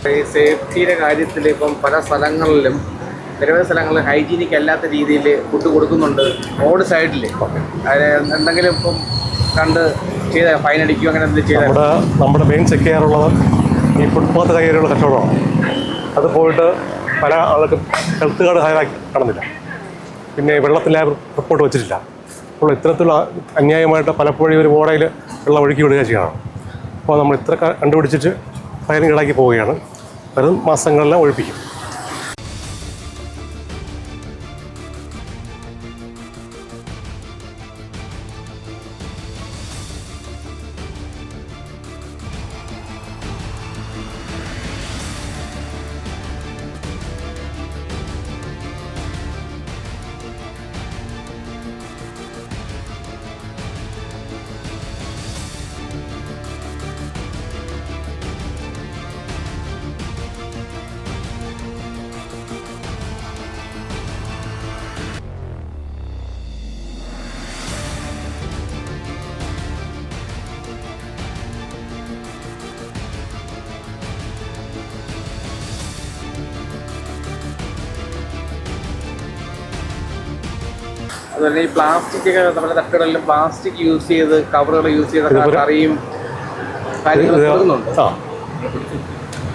ഈ സേഫ്റ്റിയുടെ കാര്യത്തിൽ ഇപ്പം പല സ്ഥലങ്ങളിലും നിരവധി സ്ഥലങ്ങളിൽ ഹൈജീനിക് അല്ലാത്ത രീതിയിൽ ഫുഡ് കൊടുക്കുന്നുണ്ട്. റോഡ് സൈഡിൽ അതിന് എന്തെങ്കിലും ഇപ്പം കണ്ട് ചെയ്ത ഫൈൻ അടിക്കുകയോ അങ്ങനെ എന്തെങ്കിലും ചെയ്താൽ നമ്മുടെ മെയിൻ ചെക്ക് ചെയ്യാറുള്ളത് ഈ ഫുട്പാത്ത് കൈകാര്യമുള്ള കച്ചവടമാണ്. അത് പോയിട്ട് പല ആൾക്കും ഹെൽത്ത് കാർഡ് ഹാജരാക്കി കാണുന്നില്ല, പിന്നെ വെള്ളത്തിൽ റിപ്പോർട്ട് വെച്ചിട്ടില്ല. അപ്പോൾ ഇത്തരത്തിലുള്ള അന്യായമായിട്ട് പലപ്പോഴും ഒരു ഓടയിൽ വെള്ളം ഒഴുക്കി വിടുക ചെയ്യണം. അപ്പോൾ നമ്മൾ ഇത്ര കണ്ടുപിടിച്ചിട്ട് ഫൈൻ ഈടാക്കി പോവുകയാണ്. വരും മാസങ്ങളെല്ലാം ഒഴിപ്പിക്കും. അതുപോലെ ഈ പ്ലാസ്റ്റിക് നമ്മുടെ തട്ടുകളിലും പ്ലാസ്റ്റിക് യൂസ് ചെയ്ത് കവറുകൾ യൂസ് ചെയ്ത കറിയും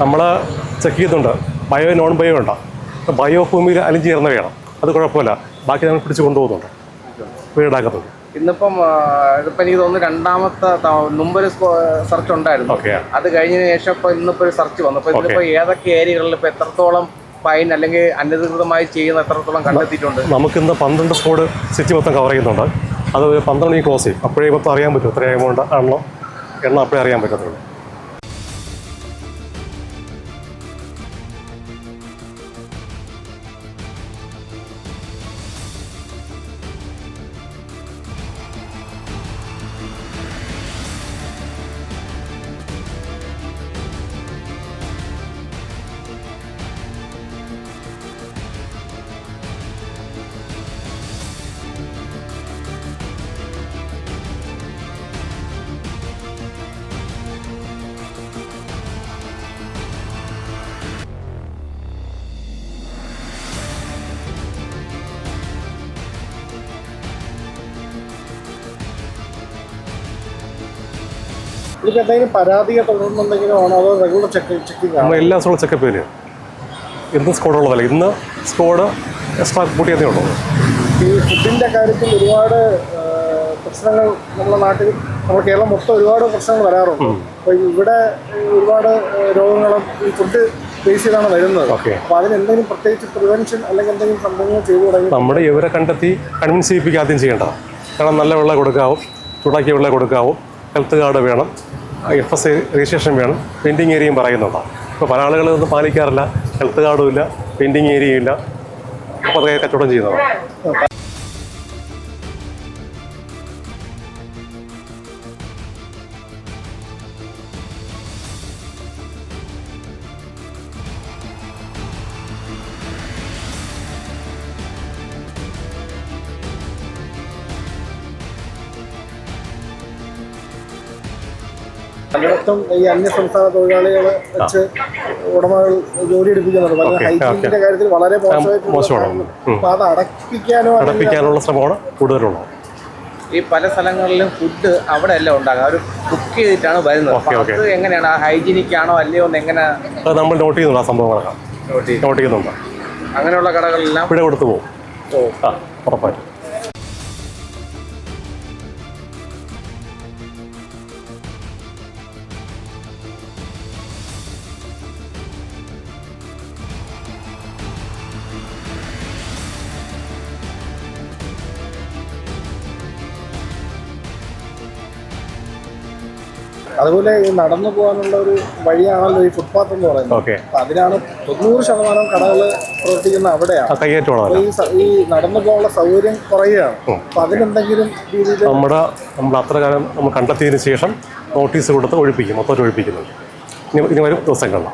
നമ്മൾ ചെക്ക് ചെയ്യുന്നുണ്ട്. ബയോ നോൺ ബയോ ഉണ്ടോ, ബയോ ഭൂമിയിൽ അലിഞ്ഞ് ചേർന്നവയാണ്. അത് കുഴപ്പമില്ല, ബാക്കി നമ്മൾ പിടിച്ച് കൊണ്ടുപോകുന്നുണ്ട്, വീടാക്കുന്നുണ്ട്. ഇന്നിപ്പം എനിക്ക് തോന്നുന്നു രണ്ടാമത്തെ മുമ്പൊരു സെർച്ച് ഉണ്ടായിരുന്നു. അത് കഴിഞ്ഞതിന് ശേഷം ഇപ്പൊ ഇന്നിപ്പോ ഒരു സെർച്ച് വന്നു. അപ്പൊ ഇന്നിപ്പോ ഏതൊക്കെ ഏരിയകളിൽ ഇപ്പൊ എത്രത്തോളം ഫൈൻ അല്ലെങ്കിൽ അനധികൃതമായി ചെയ്യുന്ന എത്രത്തോളം കണ്ടെത്തിയിട്ടുണ്ട്? നമുക്കിന്ന് 12 സ്ക്വാഡ് സിറ്റി മൊത്തം കവർ ചെയ്യുന്നുണ്ട്. അത് 12 മണിക്ക് ക്ലോസ് ചെയ്യും. അപ്പോഴേ മൊത്തം അറിയാൻ പറ്റും എത്ര എമൗണ്ട് ആണല്ലോ എണ്ണം, അപ്പോഴേ അറിയാൻ പറ്റത്തുള്ളൂ. ഇതിപ്പോൾ എന്തെങ്കിലും പരാതിയോ തുടർന്നുണ്ടെങ്കിലും ആണോ അതോ റെഗുലർ ചെക്കിംഗ്? നമ്മൾ എല്ലാ സ്കോഡും ചെക്കപ്പ് ചെയ്യില്ല. ഇന്ന് സ്കോഡുള്ളതല്ല, ഇന്ന് സ്കോഡ് എക്സ്ട്രാ കൂട്ടിയതേ ഉള്ളൂ. ഈ ഫുഡിൻ്റെ കാര്യത്തിൽ ഒരുപാട് പ്രശ്നങ്ങൾ നമ്മുടെ നാട്ടിൽ, നമ്മുടെ കേരളം മൊത്തം ഒരുപാട് പ്രശ്നങ്ങൾ വരാറുണ്ട്. അപ്പോൾ ഇവിടെ ഒരുപാട് രോഗങ്ങളും ഈ ഫുഡ് ബേസ് ചെയ്താണ് വരുന്നത്. അപ്പോൾ അതിനെന്തെങ്കിലും പ്രത്യേകിച്ച് പ്രിവെൻഷൻ അല്ലെങ്കിൽ എന്തെങ്കിലും സംഭവങ്ങൾ ചെയ്തു തുടങ്ങി നമ്മുടെ ഇവരെ കണ്ടെത്തി കൺവിൻസ് ചെയ്യിപ്പിക്കുക ആദ്യം ചെയ്യേണ്ടത്. കാരണം നല്ല വെള്ളം കൊടുക്കാവും, ചൂടാക്കിയ വെള്ളം കൊടുക്കാവും, ഹെൽത്ത് കാർഡ് വേണം, FSI രജിസ്ട്രേഷൻ വേണം, പെൻഡിങ് ഏരിയയും പറയുന്നുണ്ടാവും. ഇപ്പോൾ പല ആളുകളൊന്നും പാലിക്കാറില്ല, ഹെൽത്ത് കാർഡും ഇല്ല, പെൻഡിങ് ഏരിയയും ഇല്ല, അപ്പോൾ അതൊക്കെ കച്ചവടം ചെയ്യുന്നതാണ്. പലയിടത്തും ഈ അന്യസംസ്ഥാന തൊഴിലാളികളെ വെച്ച് ഉടമകൾ ജോലി എടുപ്പിക്കുന്നുണ്ട്. ഹൈജീനിന്റെ കാര്യത്തിൽ വളരെ മോശമായിട്ട്. അപ്പോൾ അത് അടപ്പിക്കാനുള്ള ശ്രമമാണ് കൂടുതലുള്ളത്. ഈ പല സ്ഥലങ്ങളിലും ഫുഡ് അവിടെ അല്ല ഉണ്ടാകുക, അവർ കുക്ക് ചെയ്തിട്ടാണ് വരുന്നത്. അത് എങ്ങനെയാണ്, ഹൈജീനിക് ആണോ അല്ലയോ എന്ന് എങ്ങനെ നമ്മൾ നോട്ട് ചെയ്യുന്നുണ്ട്? ആ സംഭവങ്ങളൊക്കെ നോട്ട് ചെയ്യുന്നുണ്ട്. അങ്ങനെയുള്ള കടകളെല്ലാം ഇവിടെ കൊടുത്തു പോകും. ഉറപ്പായിട്ടും. അതുപോലെ ഈ നടന്നു പോകാനുള്ള ഒരു വഴിയാണല്ലോ ഈ ഫുട്പാത്ത് എന്ന് പറയുന്നത്. അപ്പൊ അതിനാണ് 90% കടകൾ പ്രവർത്തിക്കുന്ന അവിടെയാണ്. ഈ നടന്നു പോകാനുള്ള സൗകര്യം കുറയുകയാണ്. അപ്പൊ അതിനെന്തെങ്കിലും രീതിയിൽ നമ്മൾ അത്ര കാലം നമ്മൾ കണ്ടെത്തിയതിന് ശേഷം നോട്ടീസ് കൊടുത്ത് ഒഴിപ്പിക്കും, മൊത്തം ഒഴിപ്പിക്കുന്നത് ഇനി വരും ദിവസങ്ങളിൽ.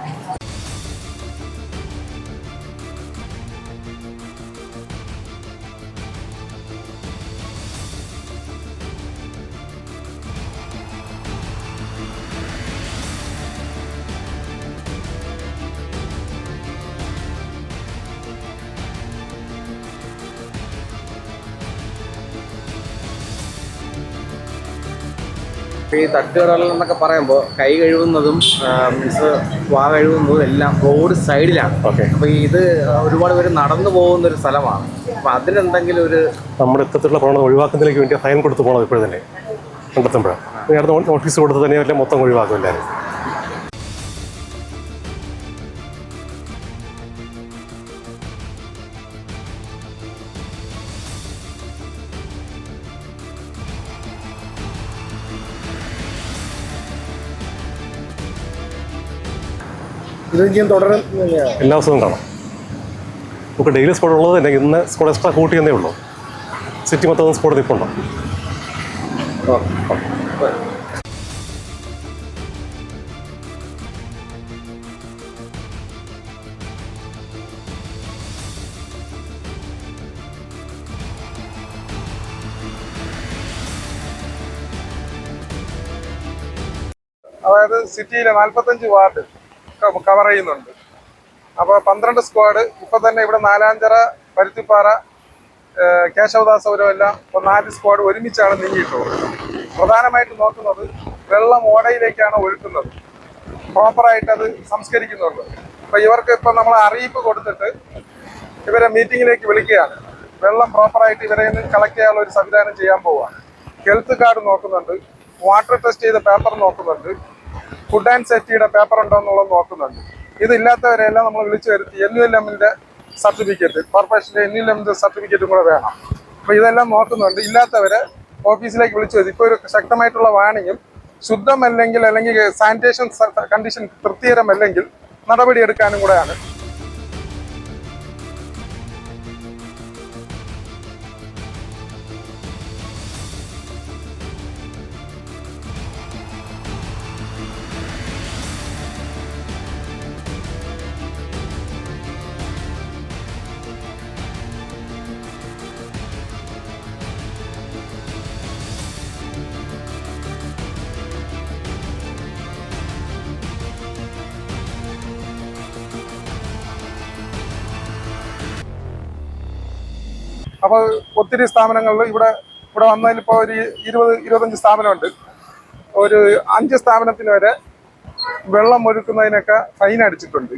ഇപ്പോൾ ഈ തട്ടുകടകൾ എന്നൊക്കെ പറയുമ്പോൾ കൈ കഴുകുന്നതും മീൻസ് വാ കഴുകുന്നതും എല്ലാം റോഡ് സൈഡിലാണ്. ഓക്കെ. അപ്പോൾ ഇത് ഒരുപാട് പേര് നടന്നു പോകുന്ന ഒരു സ്ഥലമാണ്. അപ്പോൾ അതിനെന്തെങ്കിലും ഒരു നമ്മുടെ ഇത്തരത്തിലുള്ള പ്രവണത ഒഴിവാക്കുന്നതിലേക്ക് വേണ്ടി ഫൈൻ കൊടുത്ത് പോകണം ഇപ്പോഴും തന്നെ കണ്ടെത്തുമ്പോഴാണ്. അടുത്ത നോട്ടീസ് കൊടുത്ത് തന്നെ എല്ലാം മൊത്തം ഒഴിവാക്കും എല്ലാവരും. ഇതെങ്കിലും തുടരുന്നില്ല. എല്ലാ ദിവസവും കാണാം. നമുക്ക് ഡെയിലി സ്കോഡ് ഉള്ളത് തന്നെ ഇന്ന് സ്കോഡ് എക്സ്ട്രാ കൂട്ടിയെന്നേ ഉള്ളൂ. സിറ്റി മൊത്തം സ്കോഡ് നിൽപ്പുണ്ടോ? അതായത് സിറ്റിയിലെ 45 വാർഡ് കവർ ചെയ്യുന്നുണ്ട്. അപ്പോൾ 12 സ്ക്വാഡ് ഇപ്പം തന്നെ ഇവിടെ നാലാഞ്ചിറ, പരുത്തിപ്പാറ, കേശവദാസപുരം എല്ലാം ഇപ്പോൾ 4 സ്ക്വാഡ് ഒരുമിച്ചാണ് നീങ്ങിയിട്ടുള്ളത്. പ്രധാനമായിട്ട് നോക്കുന്നത് വെള്ളം ഓടയിലേക്കാണ് ഒഴുക്കുന്നത്, പ്രോപ്പറായിട്ട് അത് സംസ്കരിക്കുന്നുണ്ട്. അപ്പോൾ ഇവർക്ക് ഇപ്പം നമ്മൾ അറിയിപ്പ് കൊടുത്തിട്ട് ഇവരെ മീറ്റിങ്ങിലേക്ക് വിളിക്കുകയാണ്. വെള്ളം പ്രോപ്പറായിട്ട് ഇവരെ കളക്ട് ചെയ്യാനുള്ള ഒരു സംവിധാനം ചെയ്യാൻ പോവുകയാണ്. ഹെൽത്ത് കാർഡ് നോക്കുന്നുണ്ട്, വാട്ടർ ടെസ്റ്റ് ചെയ്ത പേപ്പർ നോക്കുന്നുണ്ട്, ഫുഡ് ആൻഡ് സേഫ്റ്റിയുടെ പേപ്പർ ഉണ്ടോ എന്നുള്ളത് നോക്കുന്നുണ്ട്. ഇതില്ലാത്തവരെല്ലാം നമ്മൾ വിളിച്ചു വരുത്തി NULM-ന്റെ സർട്ടിഫിക്കറ്റ്, കോർപ്പറേഷൻ്റെ NULM-ന്റെ സർട്ടിഫിക്കറ്റും കൂടെ വേണം. അപ്പോൾ ഇതെല്ലാം നോക്കുന്നുണ്ട്. ഇല്ലാത്തവരെ ഓഫീസിലേക്ക് വിളിച്ചു വരുത്തി. ഇപ്പോൾ ഒരു ശക്തമായിട്ടുള്ള വാണിങ്ങും ശുദ്ധമല്ലെങ്കിൽ അല്ലെങ്കിൽ സാനിറ്റേഷൻ കണ്ടീഷൻ തൃപ്തികരമല്ലെങ്കിൽ നടപടിയെടുക്കാനും കൂടെയാണ്. അപ്പോൾ ഒത്തിരി സ്ഥാപനങ്ങളിൽ ഇവിടെ വന്നതിൽ ഇപ്പോൾ ഒരു 20-25 സ്ഥാപനമുണ്ട്. ഒരു 5 സ്ഥാപനത്തിന് വരെ വെള്ളം ഒഴുക്കുന്നതിനൊക്കെ ഫൈൻ അടിച്ചിട്ടുണ്ട്,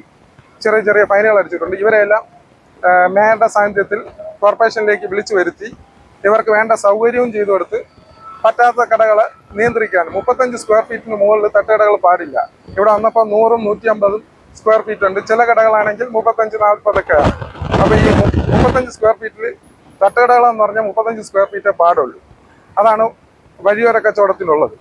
ചെറിയ ഫൈനുകൾ അടിച്ചിട്ടുണ്ട്. ഇവരെല്ലാം മേയറുടെ സാന്നിധ്യത്തിൽ കോർപ്പറേഷനിലേക്ക് വിളിച്ചു വരുത്തി ഇവർക്ക് വേണ്ട സൗകര്യവും ചെയ്തു കൊടുത്ത് പറ്റാത്ത കടകളെ നിയന്ത്രിക്കാൻ 35 സ്ക്വയർ ഫീറ്റിന് മുകളിൽ തട്ടുകടകൾ പാടില്ല. ഇവിടെ വന്നപ്പോൾ 100-ഉം 150 സ്ക്വയർ ഫീറ്റ് ഉണ്ട്. ചില കടകളാണെങ്കിൽ 35-40 ഒക്കെയാണ്. അപ്പോൾ ഈ 35 സ്ക്വയർ ഫീറ്റിൽ തട്ടുകടകളെന്ന് പറഞ്ഞാൽ 35 സ്ക്വയർ ഫീറ്റേ പാടുള്ളൂ. അതാണ് വഴിയോര കച്ചവടത്തിനുള്ളത്.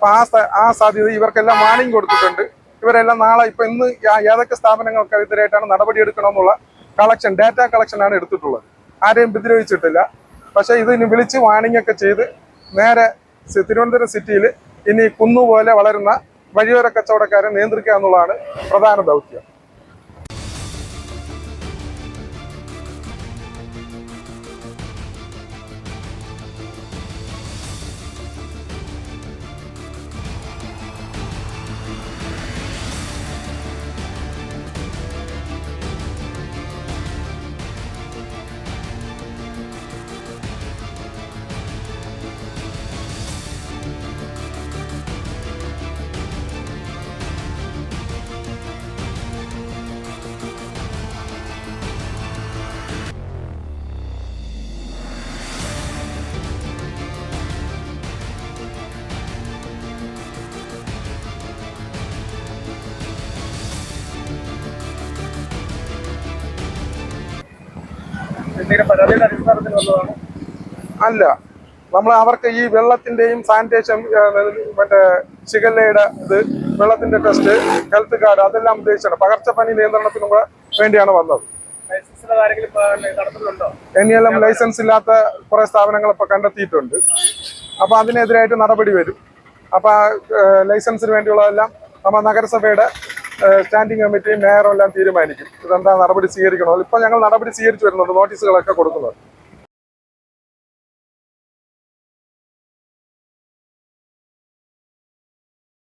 അപ്പോൾ ആ സാധ്യത ഇവർക്കെല്ലാം വാണിംഗ് കൊടുത്തിട്ടുണ്ട്. ഇവരെല്ലാം നാളെ ഇന്ന് ഏതൊക്കെ സ്ഥാപനങ്ങൾക്കെതിരായിട്ടാണ് നടപടിയെടുക്കണമെന്നുള്ള ഡാറ്റ കളക്ഷനാണ് എടുത്തിട്ടുള്ളത്. ആരെയും ഉപദ്രവിച്ചിട്ടില്ല. പക്ഷേ ഇതിന് വിളിച്ച് വാണിംഗ് ഒക്കെ ചെയ്ത് നേരെ തിരുവനന്തപുരം സിറ്റിയിൽ ഇനി കുന്നുപോലെ വളരുന്ന വഴിയോര കച്ചവടക്കാരെ നിയന്ത്രിക്കുക എന്നുള്ളതാണ് പ്രധാന ദൗത്യം. പരാതിയുടെ അടിസ്ഥാനത്തിൽ വന്നതാണ്? അല്ല, നമ്മൾ അവർക്ക് ഈ വെള്ളത്തിന്റെയും സാനിറ്റേഷൻ മറ്റേ ഷിഗല്ലയുടെ ഇത് വെള്ളത്തിന്റെ ടെസ്റ്റ് ഹെൽത്ത് കാർഡ് അതെല്ലാം ഉദ്ദേശിച്ചാണ് പകർച്ചപ്പനി നിയന്ത്രണത്തിനും കൂടെ വേണ്ടിയാണ് വന്നത്. NLM ലൈസൻസ് ഇല്ലാത്ത കുറെ സ്ഥാപനങ്ങൾ ഇപ്പൊ കണ്ടെത്തിയിട്ടുണ്ട്. അപ്പൊ അതിനെതിരായിട്ട് നടപടി വരും. അപ്പൊ ലൈസൻസിന് വേണ്ടിയുള്ളതെല്ലാം നമ്മൾ നഗരസഭയുടെ സ്റ്റാൻഡിംഗ് കമ്മിറ്റിയും മേയറും എല്ലാം തീരുമാനിക്കും ഇതെന്താ നടപടി സ്വീകരിക്കണോ. ഇപ്പൊ ഞങ്ങൾ നടപടി സ്വീകരിച്ചു വരുന്നുണ്ട്, നോട്ടീസുകളൊക്കെ കൊടുക്കുന്നത്.